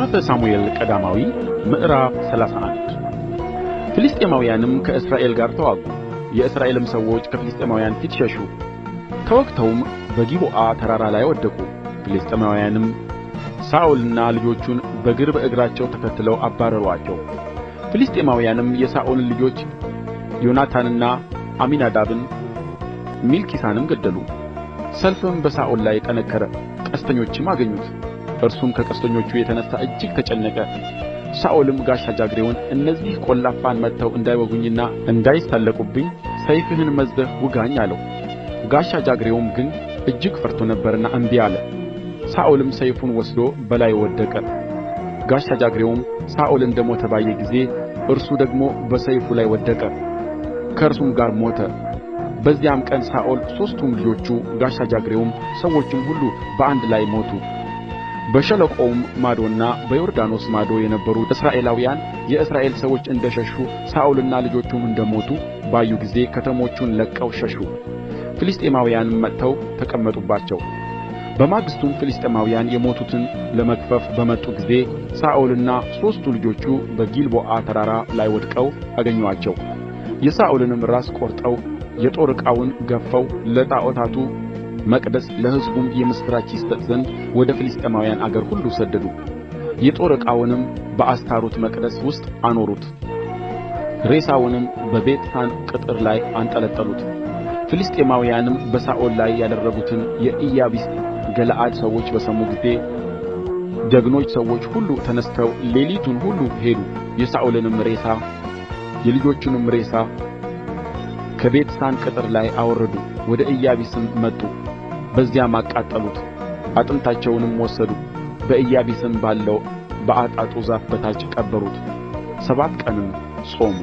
መጽሐፈ ሳሙኤል ቀዳማዊ ምዕራፍ 31 ፍልስጥኤማውያንም ከእስራኤል ጋር ተዋጉ። የእስራኤልም ሰዎች ከፍልስጥኤማውያን ፊት ሸሹ፣ ተወግተውም በጊልቦዓ ተራራ ላይ ወደቁ። ፍልስጥኤማውያንም ሳኦልንና ልጆቹን በእግር በእግራቸው ተከትለው አባረሩአቸው። ፍልስጥኤማውያንም የሳኦልን ልጆች ዮናታንንና አሚናዳብን ሚልኪሳንም ገደሉ። ሰልፍም በሳኦል ላይ ጠነከረ፣ ቀስተኞችም አገኙት። እርሱም ከቀስተኞቹ የተነሣ እጅግ ተጨነቀ። ሳኦልም ጋሻ ጃግሬውን እነዚህ ቈላፋን መጥተው እንዳይወጉኝና እንዳይሳለቁብኝ ሰይፍህን መዝዘህ ውጋኝ አለው። ጋሻ ጃግሬውም ግን እጅግ ፈርቶ ነበርና እንቢ አለ። ሳኦልም ሰይፉን ወስዶ በላዩ ወደቀ። ጋሻ ጃግሬውም ሳኦል እንደ ሞተ ባየ ጊዜ እርሱ ደግሞ በሰይፉ ላይ ወደቀ፣ ከእርሱም ጋር ሞተ። በዚያም ቀን ሳኦል፣ ሦስቱም ልጆቹ፣ ጋሻ ጃግሬውም፣ ሰዎቹም ሁሉ በአንድ ላይ ሞቱ። በሸለቆውም ማዶና በዮርዳኖስ ማዶ የነበሩ እስራኤላውያን የእስራኤል ሰዎች እንደ ሸሹ ሳኦልና ልጆቹም እንደ ሞቱ ባዩ ጊዜ ከተሞቹን ለቅቀው ሸሹ። ፍልስጥኤማውያንም መጥተው ተቀመጡባቸው። በማግስቱም ፍልስጥኤማውያን የሞቱትን ለመግፈፍ በመጡ ጊዜ ሳኦልና ሦስቱ ልጆቹ በጊልቦዓ ተራራ ላይ ወድቀው አገኙአቸው። የሳኦልንም ራስ ቈርጠው የጦር ዕቃውን ገፍፈው ለጣዖታቱ መቅደስ ለሕዝቡም የምሥራች ይሰጥ ዘንድ ወደ ፍልስጥኤማውያን አገር ሁሉ ሰደዱ። የጦር ዕቃውንም በአስታሮት መቅደስ ውስጥ አኖሩት፣ ሬሳውንም በቤትሳን ቅጥር ላይ አንጠለጠሉት። ፍልስጥኤማውያንም በሳኦል ላይ ያደረጉትን የኢያቢስ ገለዓድ ሰዎች በሰሙ ጊዜ ጀግኖች ሰዎች ሁሉ ተነሥተው ሌሊቱን ሁሉ ሄዱ። የሳኦልንም ሬሳ የልጆቹንም ሬሳ ከቤትሳን ቅጥር ላይ አወረዱ፣ ወደ ኢያቢስም መጡ። በዚያም አቃጠሉት፣ አጥንታቸውንም ወሰዱ፣ በኢያቢስም ባለው በአጣጡ ዛፍ በታች ቀበሩት። 7 ቀንም ጾሙ።